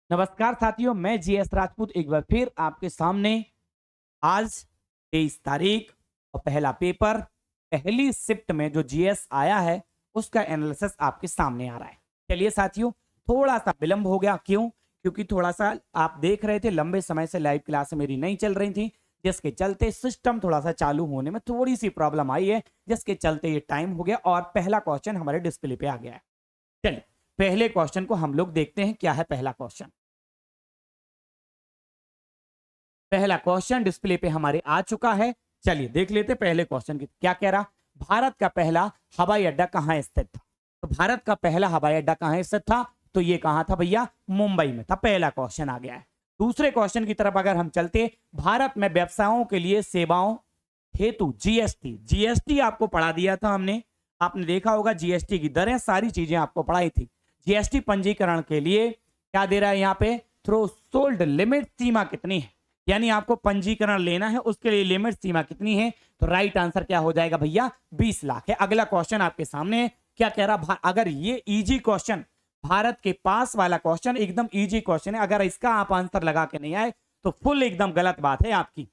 नमस्कार साथियों, मैं जीएस राजपूत एक बार फिर आपके सामने। आज 23 तारीख और पहला पेपर, पहली शिफ्ट में जो जीएस आया है उसका एनालिसिस आपके सामने आ रहा है। चलिए साथियों, थोड़ा सा विलंब हो गया। क्यों? क्योंकि थोड़ा सा आप देख रहे थे लंबे समय से लाइव क्लास मेरी नहीं चल रही थी, जिसके चलते सिस्टम थोड़ा सा चालू होने में थोड़ी सी प्रॉब्लम आई है, जिसके चलते ये टाइम हो गया और पहला क्वेश्चन हमारे डिस्प्ले पे आ गया है। चलिए पहले क्वेश्चन को हम लोग देखते हैं। क्या है पहला क्वेश्चन? पहला क्वेश्चन डिस्प्ले पे हमारे आ चुका है। चलिए देख लेते पहले क्वेश्चन की क्या कह रहा। भारत का पहला हवाई अड्डा कहां स्थित था? तो भारत का पहला हवाई अड्डा कहां स्थित था? तो ये कहां था भैया? मुंबई में था। पहला क्वेश्चन आ गया है। दूसरे क्वेश्चन की तरफ अगर हम चलते, भारत में व्यवसायों के लिए सेवाओं हेतु जीएसटी, जीएसटी आपको पढ़ा दिया था हमने, आपने देखा होगा जीएसटी की दरें सारी चीजें आपको पढ़ाई थी। जीएसटी पंजीकरण के लिए क्या दे रहा है यहाँ पे? थ्रेशोल्ड लिमिट, सीमा कितनी है, यानी आपको पंजीकरण लेना है उसके लिए लिमिट सीमा कितनी है? तो राइट आंसर क्या हो जाएगा भैया? 20 लाख है। अगला क्वेश्चन आपके सामने है। क्या कह रहा? अगर ये इजी क्वेश्चन, भारत के पास वाला क्वेश्चन एकदम इजी क्वेश्चन है, अगर इसका आप आंसर लगा के नहीं आए तो फुल एकदम गलत बात है आपकी।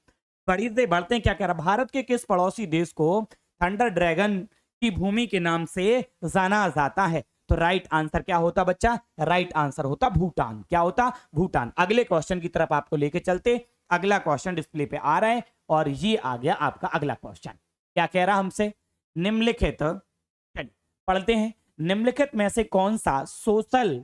बढ़ते बढ़ते क्या कह रहा? भारत के किस पड़ोसी देश को थंडर ड्रैगन की भूमि के नाम से जाना जाता है? तो राइट आंसर क्या होता बच्चा? राइट आंसर होता भूटान। क्या होता? भूटान। अगले क्वेश्चन की तरफ आपको लेके चलते। अगला क्वेश्चन डिस्प्ले पे आ रहा है और ये आ गया आपका अगला क्वेश्चन। क्या कह रहा हमसे? निम्नलिखित, पढ़ते हैं, निम्नलिखित में से कौन सा सोशल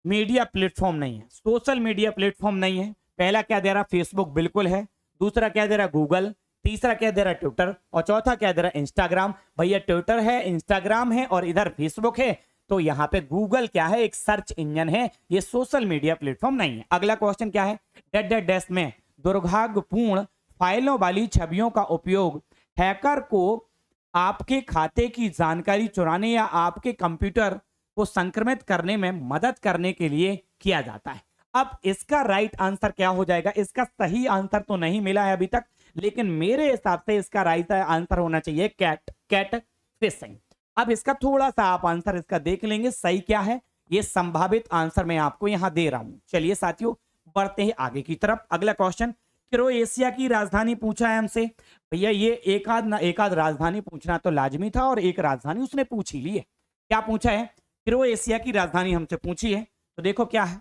मीडिया प्लेटफॉर्म नहीं है? सोशल मीडिया प्लेटफॉर्म नहीं है। पहला क्या दे रहा? फेसबुक बिल्कुल है। दूसरा क्या दे रहा? गूगल। तीसरा क्या दे रहा? ट्विटर। और चौथा क्या दे रहा? इंस्टाग्राम। भैया ट्विटर है, इंस्टाग्राम है और इधर फेसबुक है, तो यहाँ पे गूगल क्या है? एक सर्च इंजन है, ये सोशल मीडिया प्लेटफॉर्म नहीं है। अगला क्वेश्चन क्या है? डेड डेड डैश में दुर्भाग्यपूर्ण फाइलों वाली छवियों का उपयोग हैकर को आपके खाते की जानकारी चुराने या आपके कंप्यूटर को संक्रमित करने में मदद करने के लिए किया जाता है। अब इसका राइट आंसर क्या हो जाएगा? इसका सही आंसर तो नहीं मिला है अभी तक, लेकिन मेरे हिसाब से इसका राइट आंसर होना चाहिए कैट फिशिंग। अब इसका थोड़ा सा आप आंसर इसका देख लेंगे सही क्या है, ये संभावित आंसर मैं आपको यहां दे रहा हूं। चलिए साथियों बढ़ते हैं आगे की तरफ। अगला क्वेश्चन, क्रोएशिया की राजधानी पूछा है हमसे। भैया ये एक आध राजधानी पूछना तो लाजमी था और एक राजधानी उसने पूछ ही ली है। क्या पूछा है? क्रोएशिया की राजधानी हमसे पूछी है। तो देखो क्या है,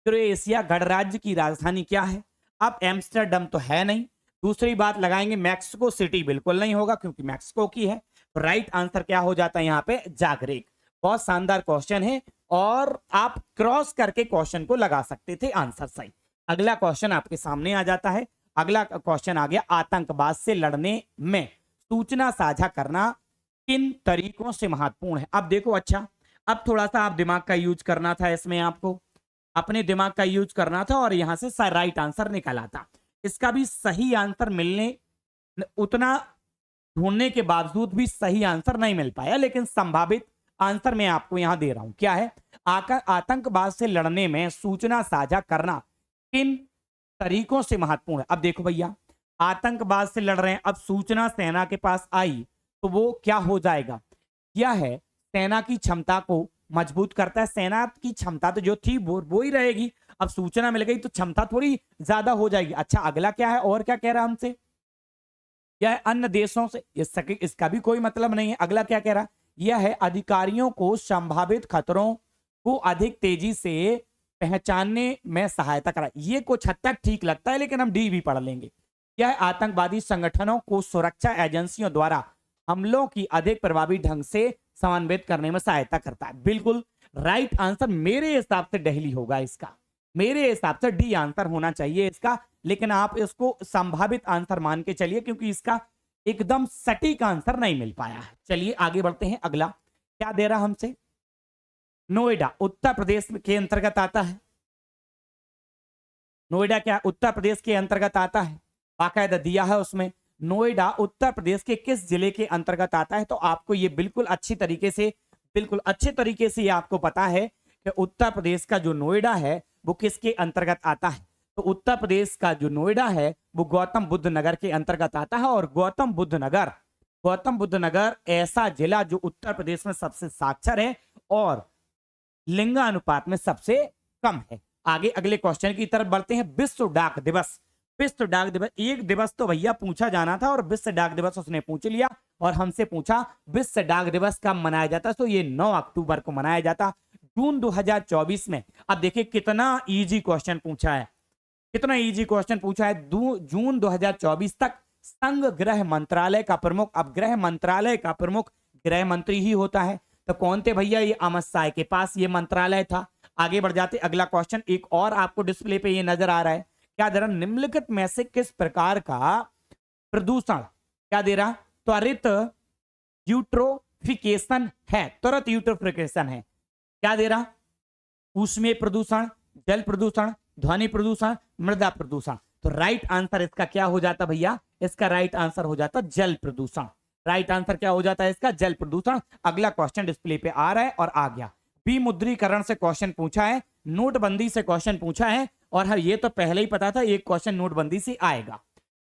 क्रोएशिया गणराज्य की राजधानी क्या है? अब एम्स्टर्डम तो है नहीं। दूसरी बात लगाएंगे मैक्सिको सिटी, बिल्कुल नहीं होगा क्योंकि मैक्सिको की है। तो राइट आंसर क्या हो जाता है यहाँ पे? जागरेब। बहुत शानदार क्वेश्चन है और आप क्रॉस करके क्वेश्चन को लगा सकते थे आंसर सही। अगला क्वेश्चन आपके सामने आ जाता है। अगला क्वेश्चन आ गया, आतंकवाद से लड़ने में सूचना साझा करना किन तरीकों से महत्वपूर्ण है? अब देखो, अच्छा अब थोड़ा सा आप दिमाग का यूज करना था, इसमें आपको अपने दिमाग का यूज करना था और यहां से राइट आंसर निकला था। इसका भी सही आंसर मिलने, उतना ढूंढने के बावजूद भी सही आंसर नहीं मिल पाया, लेकिन संभावित आंसर मैं आपको यहां दे रहा हूं। क्या है? आतंकवाद से लड़ने में सूचना साझा करना किन तरीकों से महत्वपूर्ण है? अब देखो भैया, आतंकवाद से लड़ रहे हैं, अब सूचना सेना के पास आई तो वो क्या हो जाएगा? क्या है? सेना की क्षमता को मजबूत करता है। सेना की क्षमता तो जो थी वो ही रहेगी। अब सूचना मिल गई तो क्षमता थोड़ी ज्यादा हो जाएगी। अच्छा अगला क्या है और क्या कह रहा है हमसे? यह है अन्य देशों से, इसका भी कोई मतलब नहीं है। अगला क्या कह रहा? यह है अधिकारियों को संभावित खतरों को अधिक तेजी से पहचानने में सहायता करा। ये कुछ हद तक ठीक लगता है, लेकिन हम डी भी पढ़ लेंगे। यह आतंकवादी संगठनों को सुरक्षा एजेंसियों द्वारा हमलों की अधिक प्रभावी ढंग से समन्वित करने में सहायता करता है। बिल्कुल राइट आंसर मेरे हिसाब से दिल्ली होगा इसका, मेरे हिसाब से डी आंसर होना चाहिए इसका, लेकिन आप इसको संभावित आंसर मान के चलिए क्योंकि इसका एकदम सटीक आंसर नहीं मिल पाया है। चलिए आगे बढ़ते हैं। अगला क्या दे रहा हमसे? नोएडा उत्तर प्रदेश के अंतर्गत आता है। नोएडा क्या उत्तर प्रदेश के अंतर्गत आता है? बाकायदा दिया है उसमें। नोएडा उत्तर प्रदेश के किस जिले के अंतर्गत आता है? तो आपको ये बिल्कुल अच्छे तरीके से ये आपको पता है कि उत्तर प्रदेश का जो नोएडा है वो किसके अंतर्गत आता है। तो उत्तर प्रदेश का जो नोएडा है वो गौतम बुद्ध नगर के अंतर्गत आता है। और गौतम बुद्ध नगर ऐसा जिला जो उत्तर प्रदेश में सबसे साक्षर है और लिंगानुपात में सबसे कम है। आगे अगले क्वेश्चन की तरफ बढ़ते हैं। विश्व डाक दिवस। विश्व डाक दिवस, एक दिवस तो भैया पूछा जाना था और विश्व डाक दिवस उसने पूछ लिया और हमसे पूछा विश्व डाक दिवस कब मनाया जाता। तो ये 9 अक्टूबर को मनाया जाता, जून 2024 में। अब देखिए कितना इजी क्वेश्चन पूछा है, कितना इजी क्वेश्चन पूछा है। जून 2024 तक संघ गृह मंत्रालय का प्रमुख, अब गृह मंत्रालय का प्रमुख गृह मंत्री ही होता है। तो कौन थे भैया? ये अमित शाह के पास ये मंत्रालय था। आगे बढ़ जाते, अगला क्वेश्चन एक और आपको डिस्प्ले पे ये नजर आ रहा है। क्या दे रहा? निम्नलिखित में से किस प्रकार का प्रदूषण क्या दे रहा? त्वरित यूट्रोफिकेशन है, त्वरित यूट्रोफिकेशन है। क्या दे रहा? ऊष्मीय प्रदूषण, जल प्रदूषण, ध्वनि प्रदूषण, मृदा प्रदूषण। तो राइट आंसर इसका क्या हो जाता भैया? इसका राइट आंसर हो जाता जल प्रदूषण। राइट आंसर क्या हो जाता है इसका? जल प्रदूषण। अगला क्वेश्चन डिस्प्ले पे आ रहा है और आ गया। विमुद्रीकरण से क्वेश्चन पूछा है, नोटबंदी से क्वेश्चन पूछा है और हाँ ये तो पहले ही पता था एक क्वेश्चन नोटबंदी से आएगा।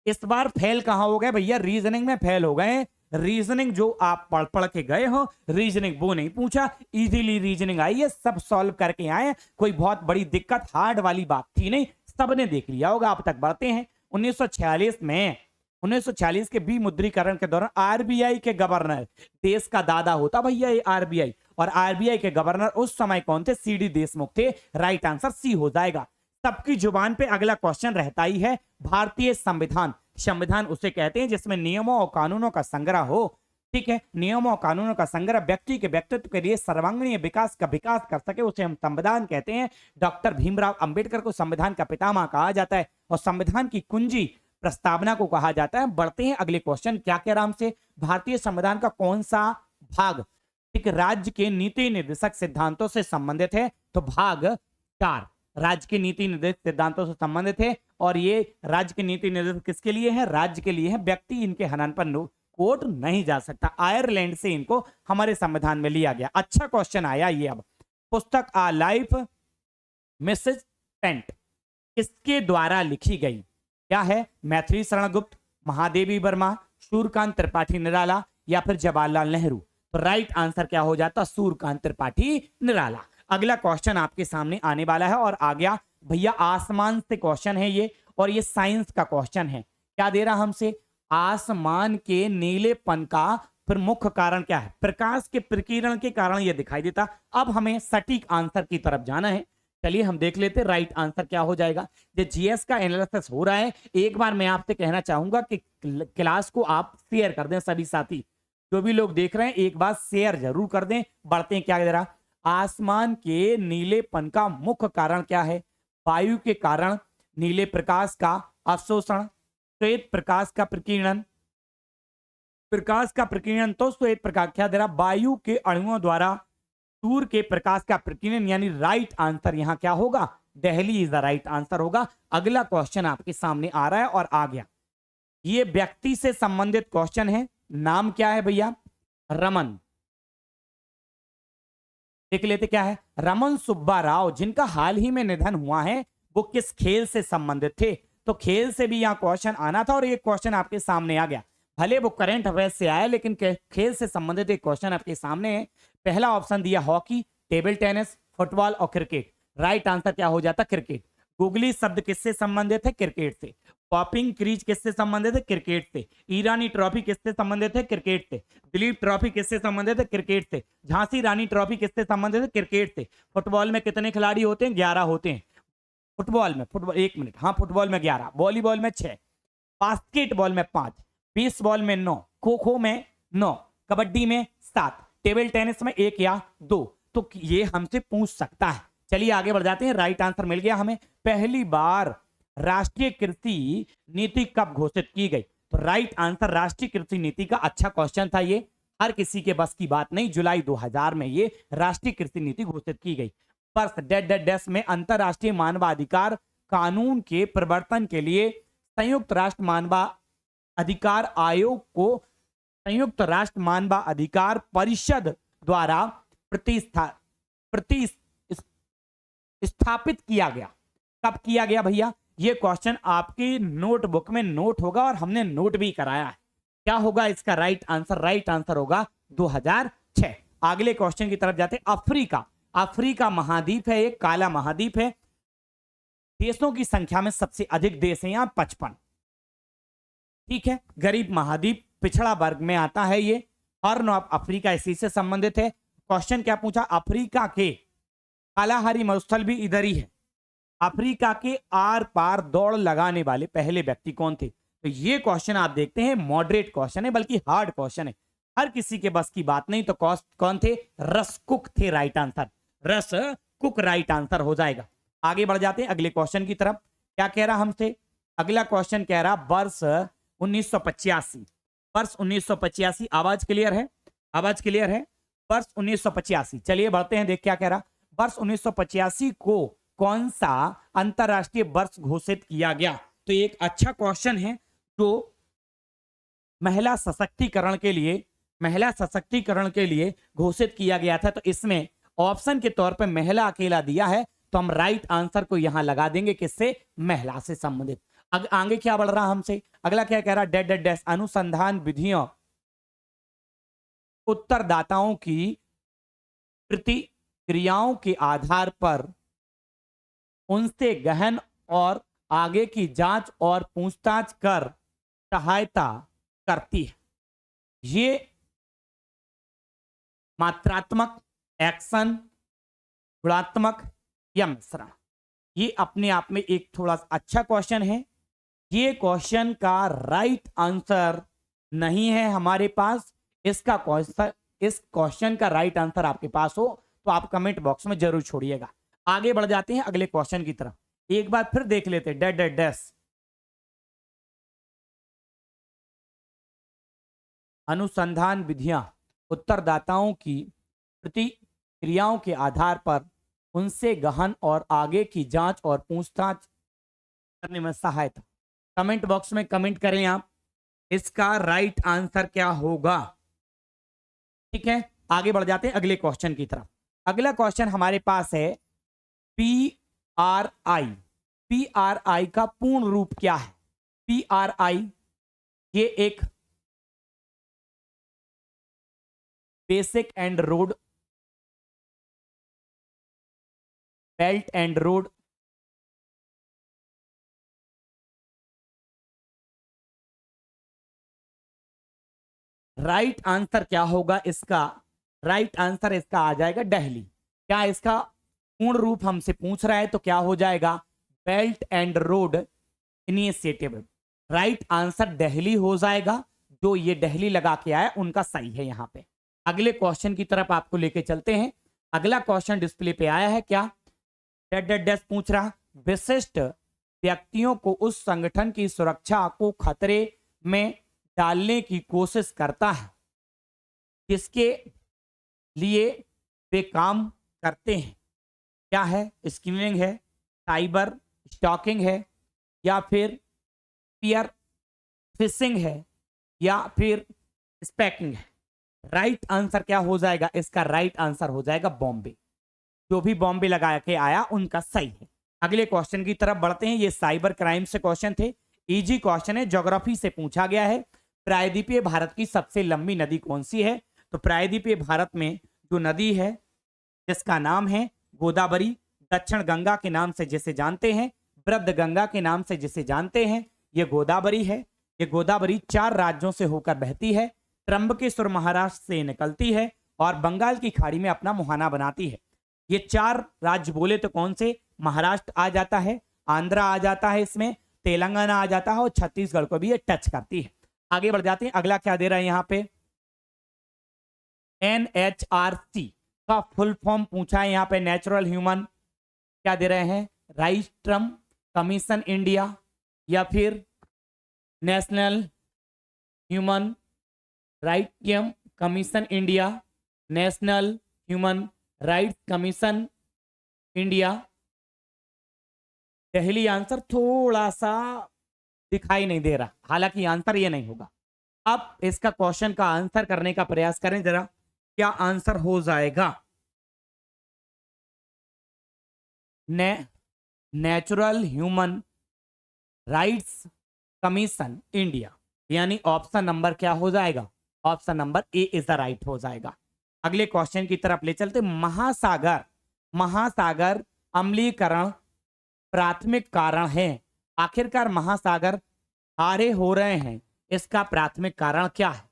इस बार फेल कहां हो गए भैया? रीजनिंग में फेल हो गए। रीजनिंग जो आप पढ़ पढ़ के गए हो, रीजनिंग वो नहीं पूछा, इजीली रीजनिंग आई है, सब सॉल्व करके आए। कोई बहुत बड़ी दिक्कत हार्ड वाली बात थी नहीं, सबने देख लिया होगा। अब तक बढ़ते हैं 1946 के विमुद्रीकरण के दौरान आरबीआई के गवर्नर, देश का दादा होता भैया ये आरबीआई, और आरबीआई के गवर्नर उस समय कौन थे? सीडी देशमुख थे। राइट आंसर सी हो जाएगा। सबकी जुबान पे अगला क्वेश्चन रहता ही है। भारतीय संविधान, संविधान उसे कहते हैं जिसमें नियमों और कानूनों का संग्रह हो। ठीक है, नियमों और कानूनों का संग्रह व्यक्ति के व्यक्तित्व के लिए सर्वांगीण विकास का विकास कर सके, उसे हम संविधान कहते हैं। डॉक्टर भीमराव अंबेडकर को संविधान का पितामह कहा जाता है और संविधान की कुंजी प्रस्तावना को कहा जाता है। बढ़ते हैं अगले क्वेश्चन। क्या कह रहा हमसे? भारतीय संविधान का कौन सा भाग एक राज्य के नीति निर्देशक सिद्धांतों से संबंधित है? तो भाग 4 राज्य के नीति निर्देशक सिद्धांतों से संबंधित है। और ये राज्य के नीति निर्देशक किसके लिए है? राज्य के लिए है। व्यक्ति इनके हनन पर कोर्ट नहीं जा सकता। आयरलैंड से इनको हमारे संविधान में लिया गया। अच्छा क्वेश्चन आया ये। अब पुस्तक आ लाइफ मिसेज पेंट किसके द्वारा लिखी गई? क्या है? मैथिली शरण गुप्त, महादेवी वर्मा, सूर्यकांत त्रिपाठी निराला या फिर जवाहरलाल नेहरू। तो राइट आंसर क्या हो जाता? सूर्यकांत त्रिपाठी निराला। अगला क्वेश्चन आपके सामने आने वाला है और आ गया भैया। आसमान से क्वेश्चन है ये और ये साइंस का क्वेश्चन है। क्या दे रहा हमसे? आसमान के नीलेपन का प्रमुख कारण क्या है? प्रकाश के प्रकीर्णन के कारण ये दिखाई देता। अब हमें सटीक आंसर की तरफ जाना है। चलिए हम देख लेते राइट आंसर क्या हो जाएगा। जो जीएस का एनालिसिस हो रहा है, एक बार मैं आपसे कहना चाहूंगा कि क्लास को आप शेयर कर दें। सभी साथी जो भी लोग देख रहे हैं एक बार शेयर जरूर कर दें। बढ़ते हैं। क्या दे रहा? आसमान के नीलेपन का मुख्य कारण क्या है? वायु के कारण, नीले प्रकाश का अवशोषण, श्वेत प्रकाश का प्रकीर्णन। प्रकाश का प्रकीर्णन तो श्वेत प्रकाश। क्या दे रहा? वायु के अणुओं द्वारा सूर्य के प्रकाश का प्रकीर्णन। यानी राइट आंसर यहां क्या होगा? Delhi is the right answer होगा। अगला क्वेश्चन आपके सामने आ रहा है और आ गया। ये व्यक्ति से संबंधित क्वेश्चन है। नाम क्या है भैया? रमन। देख लेते क्या है। रमन सुब्बा राव, जिनका हाल ही में निधन हुआ है, वो किस खेल से संबंधित थे? तो खेल से भी यहाँ क्वेश्चन आना था और ये क्वेश्चन आपके सामने आ गया। भले वो करंट अफेयर्स से आया लेकिन खेल से संबंधित एक क्वेश्चन आपके सामने है। पहला ऑप्शन दिया हॉकी, टेबल टेनिस, फुटबॉल और क्रिकेट। राइट आंसर क्या हो जाता? क्रिकेट। गूगली शब्द किससे संबंधित है? क्रिकेट से। पॉपिंग क्रीज किससे संबंधित है? क्रिकेट से। ईरानी ट्रॉफी किससे संबंधित है? क्रिकेट से। दिलीप ट्रॉफी किससे संबंधित है? क्रिकेट से। झांसी रानी ट्रॉफी किससे संबंधित है? क्रिकेट से। फुटबॉल में कितने खिलाड़ी होते हैं? 11 होते हैं। फुटबॉल में, फुटबॉल 1 मिनट, हाँ फुटबॉल में 11, वॉलीबॉल में 6, बास्केटबॉल में 5, बेसबॉल में 9, खो खो में 9, कबड्डी में 7, टेबल टेनिस में 1 या 2। तो ये हमसे पूछ सकता है। चलिए आगे बढ़ जाते हैं। राइट आंसर मिल गया हमें। पहली बार राष्ट्रीय कृषि नीति कब घोषित की गई? तो राइट आंसर राष्ट्रीय कृषि नीति का। अच्छा क्वेश्चन था ये, हर किसी के बस की बात नहीं। जुलाई 2000 में ये राष्ट्रीय कृषि नीति घोषित की गई। वर्ष डैश में अंतरराष्ट्रीय मानवाधिकार कानून के प्रवर्तन के लिए संयुक्त राष्ट्र मानवाधिकार आयोग को संयुक्त राष्ट्र मानवाधिकार परिषद द्वारा स्थापित किया गया। कब किया गया भैया? ये क्वेश्चन आपकी नोटबुक में नोट होगा और हमने नोट भी कराया है। क्या होगा इसका राइट आंसर? राइट आंसर होगा 2006। अगले क्वेश्चन की तरफ जाते हैं। अफ्रीका अफ्रीका महाद्वीप है, एक काला महाद्वीप है। देशों की संख्या में सबसे अधिक देश है यहाँ 55। ठीक है, गरीब महाद्वीप, पिछड़ा वर्ग में आता है ये। हॉर्न ऑफ अफ्रीका इसी से संबंधित है। क्वेश्चन क्या पूछा, अफ्रीका के कालाहारी मरुस्थल भी इधर ही है, अफ्रीका के आर पार दौड़ लगाने वाले पहले व्यक्ति कौन थे? तो ये क्वेश्चन आप देखते हैं मॉडरेट क्वेश्चन है, बल्कि हार्ड क्वेश्चन है, हर किसी के बस की बात नहीं। तो कौन थे? रस कुक थे राइट आंसर, रस कुक राइट आंसर हो जाएगा। आगे बढ़ जाते हैं अगले क्वेश्चन की तरफ। क्या कह रहा हमसे? अगला क्वेश्चन कह रहा वर्ष 1985, वर्ष 1985। आवाज क्लियर है? आवाज क्लियर है? वर्ष 1985। चलिए बढ़ते हैं, देख क्या कह रहा। वर्ष 1985 को कौन सा अंतरराष्ट्रीय वर्ष घोषित किया गया? तो एक अच्छा क्वेश्चन है जो महिला सशक्तिकरण के लिए घोषित किया गया था। तो इसमें ऑप्शन के तौर पे महिला अकेला दिया है, तो हम राइट आंसर को यहां लगा देंगे, किससे? महिला से संबंधित। आगे क्या बढ़ रहा हमसे? अगला क्या कह रहा? डैश अनुसंधान विधियों उत्तरदाताओं की प्रतिक्रियाओं के आधार पर उनसे गहन और आगे की जांच और पूछताछ कर सहायता करती है। ये मात्रात्मक, एक्शन, गुणात्मक या मिश्रण? ये अपने आप में एक थोड़ा अच्छा क्वेश्चन है। ये क्वेश्चन का राइट आंसर नहीं है हमारे पास। इस क्वेश्चन का राइट आंसर आपके पास हो तो आप कमेंट बॉक्स में जरूर छोड़िएगा। आगे बढ़ जाते हैं अगले क्वेश्चन की तरफ, एक बार फिर देख लेते हैं। डैश अनुसंधान विधियां उत्तरदाताओं की प्रतिक्रियाओं के आधार पर उनसे गहन और आगे की जांच और पूछताछ करने में सहायता। कमेंट बॉक्स में कमेंट करें आप, इसका राइट आंसर क्या होगा। ठीक है, आगे बढ़ जाते हैं अगले क्वेश्चन की तरफ। अगला क्वेश्चन हमारे पास है PRI। PRI का पूर्ण रूप क्या है? PRI ये एक basic and road, belt and road right answer क्या होगा इसका? राइट आंसर इसका आ जाएगा दिल्ली। क्या इसका पूर्ण रूप हमसे पूछ रहा है तो क्या हो जाएगा? Belt and road initiative. Right answer Delhi हो जाएगा। जो ये दिल्ली लगा के आया उनका सही है। यहां पे अगले क्वेश्चन की तरफ आपको लेके चलते हैं। अगला क्वेश्चन डिस्प्ले पे आया है, क्या डैश पूछ रहा, विशिष्ट व्यक्तियों को उस संगठन की सुरक्षा को खतरे में डालने की कोशिश करता है जिसके लिए वे काम करते हैं। क्या है? स्किमिंग है, साइबर स्टॉकिंग है, या फिर पियर फिशिंग है, या फिर स्पैकिंग है। राइट आंसर क्या हो जाएगा? इसका राइट आंसर हो जाएगा बॉम्बे। जो भी बॉम्बे लगा के आया उनका सही है। अगले क्वेश्चन की तरफ बढ़ते हैं। ये साइबर क्राइम से क्वेश्चन थे, इजी क्वेश्चन है, ज्योग्राफी से पूछा गया है। प्रायद्वीपीय भारत की सबसे लंबी नदी कौन सी है? तो प्रायद्वीपीय भारत में जो नदी है जिसका नाम है गोदावरी, दक्षिण गंगा के नाम से जिसे जानते हैं, वृद्ध गंगा के नाम से जिसे जानते हैं, ये गोदावरी है। ये गोदावरी 4 राज्यों से होकर बहती है, त्र्यंबकेश्वर महाराष्ट्र से निकलती है और बंगाल की खाड़ी में अपना मुहाना बनाती है। ये 4 राज्य बोले तो कौन से? महाराष्ट्र आ जाता है, आंध्रा आ जाता है, इसमें तेलंगाना आ जाता है और छत्तीसगढ़ को भी ये टच करती है। आगे बढ़ जाते हैं। अगला क्या दे रहा है यहाँ पे? NHRC का फुल फॉर्म पूछा है यहाँ पे। नेचुरल ह्यूमन क्या दे रहे हैं? राइट्स कमीशन इंडिया, या फिर national human right commission India, national human rights commission India. पहली आंसर थोड़ा सा दिखाई नहीं दे रहा, हालांकि आंसर ये नहीं होगा। अब इसका क्वेश्चन का आंसर करने का प्रयास करें जरा, क्या आंसर हो जाएगा? Natural human rights commission India, यानी ऑप्शन नंबर क्या हो जाएगा? Option number A is the right हो जाएगा। अगले क्वेश्चन की तरफ ले चलते। महासागर महासागर अम्लीकरण प्राथमिक कारण है। आखिरकार महासागर खारे हो रहे हैं, इसका प्राथमिक कारण क्या है?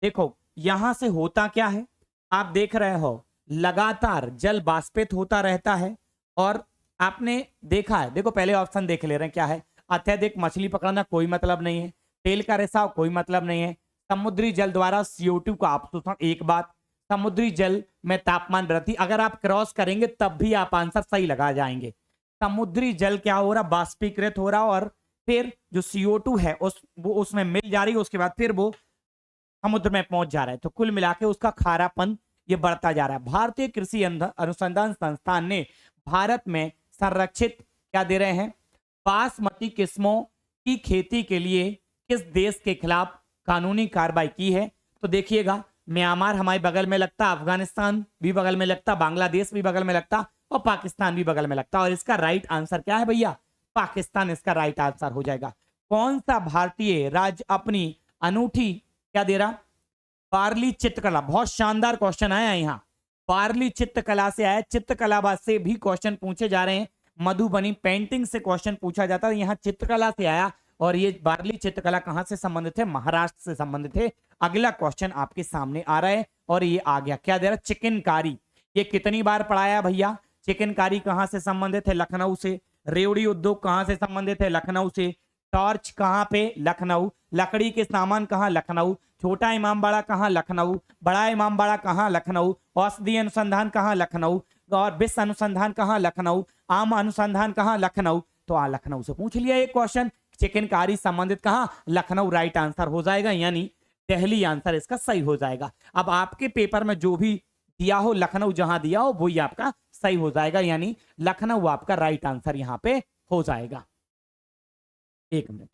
देखो यहां से होता क्या है, आप देख रहे हो लगातार जल वाष्पित होता रहता है और आपने देखा है, देखो पहले ऑप्शन देख ले रहे हैं क्या है। अत्यधिक मछली पकड़ना कोई मतलब नहीं है, तेल का रिसाव कोई मतलब नहीं है, समुद्री जल द्वारा CO2 का अपशोषण एक बात, समुद्री जल में तापमान वृद्धि, अगर आप क्रॉस करेंगे तब भी आप आंसर सही लगा जाएंगे। समुद्री जल क्या हो रहा, बाष्पीकृत हो रहा और फिर जो CO2 है वो उसमें मिल जा रही है, उसके बाद फिर वो समुद्र में पहुंच जा रहा है, तो कुल मिला के उसका खारापन ये बढ़ता जा रहा है। भारतीय कृषि अनुसंधान संस्थान ने भारत में संरक्षित क्या दे रहे हैं, बासमती किस्मों की खेती के लिए किस देश के खिलाफ कानूनी कार्रवाई की है? तो देखिएगा म्यांमार हमारे बगल में लगता, अफगानिस्तान भी बगल में लगता, बांग्लादेश भी बगल में लगता और पाकिस्तान भी बगल में लगता, और इसका राइट आंसर क्या है भैया? पाकिस्तान इसका राइट आंसर हो जाएगा। कौन सा भारतीय राज्य अपनी अनूठी क्या दे रहा, पारली चित्रकला, बहुत शानदार क्वेश्चन आया यहाँ, पारली चित्रकला से आया, चित्रकला से भी क्वेश्चन पूछे जा रहे हैं, मधुबनी पेंटिंग से क्वेश्चन पूछा जाता है, यहाँ चित्रकला से आया और ये बारली चित्रकला कहां से संबंधित है? महाराष्ट्र से संबंधित है। अगला क्वेश्चन आपके सामने आ रहा है और ये आ गया, क्या दे रहा? चिकनकारी। ये कितनी बार पढ़ाया भैया? चिकनकारी कहां से संबंधित है? लखनऊ से। रेवड़ी उद्योग कहां से संबंधित है? लखनऊ से। टॉर्च कहां पे? लखनऊ। लकड़ी के सामान कहां? लखनऊ। छोटा इमामबाड़ा कहां? लखनऊ। बड़ा इमामबाड़ा कहां? लखनऊ। औषधि अनुसंधान कहां? लखनऊ। और विश्व अनुसंधान कहां? लखनऊ। आम अनुसंधान कहां? लखनऊ। तो लखनऊ से पूछ लिया एक क्वेश्चन, चिकनकारी संबंधित कहां? लखनऊ राइट आंसर हो जाएगा, यानी दिल्ली आंसर इसका सही हो जाएगा। अब आपके पेपर में जो भी दिया हो, लखनऊ जहां दिया हो वही आपका सही हो जाएगा, यानी लखनऊ आपका राइट आंसर यहां पे हो जाएगा। एक मिनट,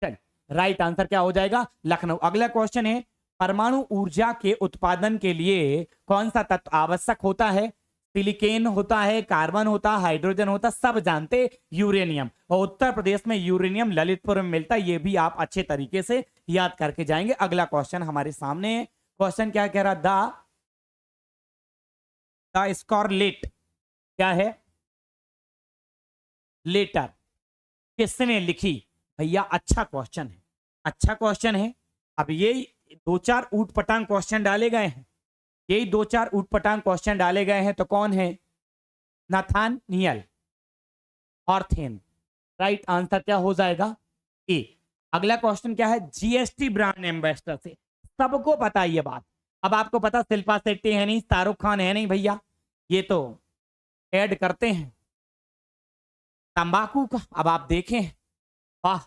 चल राइट आंसर क्या हो जाएगा? लखनऊ। अगला क्वेश्चन है, परमाणु ऊर्जा के उत्पादन के लिए कौन सा तत्व आवश्यक होता है? सिलिकॉन होता है, कार्बन होता है, हाइड्रोजन होता है, सब जानते यूरेनियम, और उत्तर प्रदेश में यूरेनियम ललितपुर में मिलता है, ये भी आप अच्छे तरीके से याद करके जाएंगे। अगला क्वेश्चन हमारे सामने है, क्वेश्चन क्या कह रहा? द स्कारलेट क्या है? लेटर किसने लिखी? भैया अच्छा क्वेश्चन है, अच्छा क्वेश्चन है। अब ये दो चार ऊट पटांग क्वेश्चन डाले गए हैं, यही दो चार ऊटपटांग क्वेश्चन डाले गए हैं, तो कौन है? नाथानियल हॉथेन। राइट आंसर क्या हो जाएगा? ए। अगला क्वेश्चन क्या है? GST ब्रांड एम्बेसडर से सबको पता है ये बात। अब आपको पता शिल्पा शेट्टी है नहीं, शाहरुख खान है नहीं भैया, ये तो ऐड करते हैं तंबाकू का। अब आप देखें, वाह,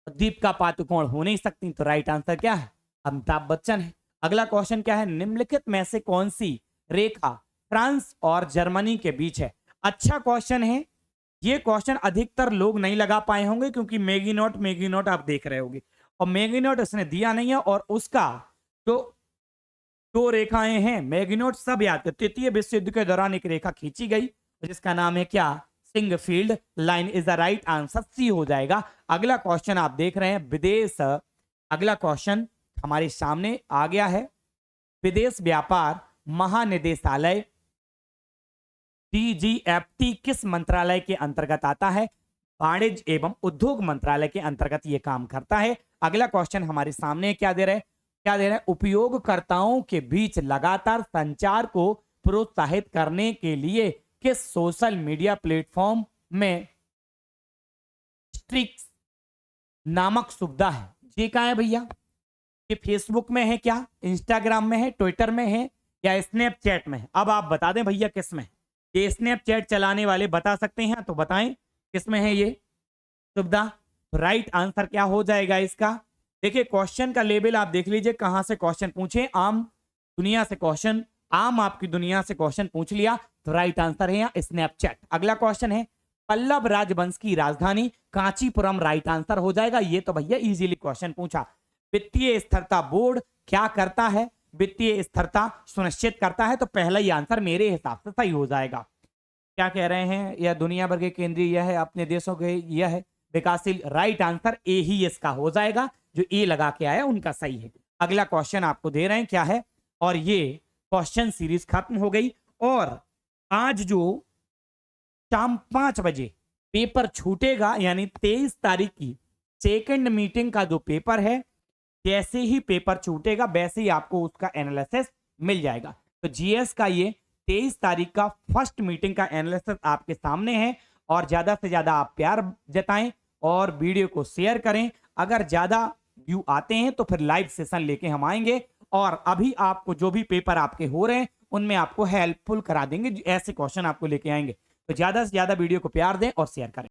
दीपिका पादुकोण हो नहीं सकती, तो राइट आंसर क्या है? अमिताभ बच्चन है। अगला क्वेश्चन क्या है? निम्नलिखित में से कौन सी रेखा फ्रांस और जर्मनी के बीच है? अच्छा क्वेश्चन है, ये क्वेश्चन अधिकतर लोग नहीं लगा पाए होंगे क्योंकि मैगी नोट आप देख रहे होंगे, और मैगी नोट उसने दिया नहीं है, और उसका जो दो रेखाएं हैं मैगी नोट सब याद कर। तृतीय विश्व युद्ध के दौरान एक रेखा खींची गई जिसका नाम है क्या? Siegfried line is the right answer, C हो जाएगा। अगला क्वेश्चन आप देख रहे हैं विदेश, अगला क्वेश्चन हमारे सामने आ गया है, विदेश व्यापार महानिदेशालय DGFT किस मंत्रालय के अंतर्गत आता है? वाणिज्य एवं उद्योग मंत्रालय के अंतर्गत यह काम करता है। अगला क्वेश्चन हमारे सामने क्या दे रहे हैं? क्या दे रहे हैं? उपयोगकर्ताओं के बीच लगातार संचार को प्रोत्साहित करने के लिए किस सोशल मीडिया प्लेटफॉर्म में स्ट्रिक्स नामक सुविधा है? ये क्या है भैया? ये फेसबुक में है क्या, इंस्टाग्राम में है, ट्विटर में है, या स्नैपचैट में है? अब आप बता दें भैया किस में है। ये स्नैपचैट चलाने वाले बता सकते हैं तो बताएं किस में है ये सुविधा। तो राइट आंसर क्या हो जाएगा इसका? देखिए क्वेश्चन का लेवल आप देख लीजिए, कहां से क्वेश्चन पूछे, आम दुनिया से क्वेश्चन, आम आपकी दुनिया से क्वेश्चन पूछ लिया, तो राइट आंसर है यहाँ स्नैपचैट। अगला क्वेश्चन है, पल्लव राजवंश की राजधानी कांचीपुरम, राइट आंसर हो जाएगा। ये तो भैया इजीली क्वेश्चन पूछा। वित्तीय स्थिरता बोर्ड क्या करता है? वित्तीय स्थिरता सुनिश्चित करता है, तो पहला ही आंसर मेरे हिसाब से सही हो जाएगा। क्या कह रहे हैं? यह दुनिया भर के केंद्रीय यह है, अपने देशों के यह है विकासशील, राइट आंसर ए ही इसका हो जाएगा। जो ए लगा के आया उनका सही है। अगला क्वेश्चन आपको दे रहे हैं क्या है, और ये क्वेश्चन सीरीज खत्म हो गई और आज जो शाम 5 बजे पेपर छूटेगा, यानी 23 तारीख की सेकंड मीटिंग का जो पेपर है, जैसे ही पेपर छूटेगा वैसे ही आपको उसका एनालिसिस मिल जाएगा। तो जीएस का ये 23 तारीख का फर्स्ट मीटिंग का एनालिसिस आपके सामने है। और ज्यादा से ज्यादा आप प्यार जताएं और वीडियो को शेयर करें। अगर ज्यादा व्यू आते हैं तो फिर लाइव सेशन लेके हम आएंगे और अभी आपको जो भी पेपर आपके हो रहे हैं उनमें आपको हेल्पफुल करा देंगे, ऐसे क्वेश्चन आपको लेके आएंगे। तो ज्यादा से ज्यादा वीडियो को प्यार दें और शेयर करें।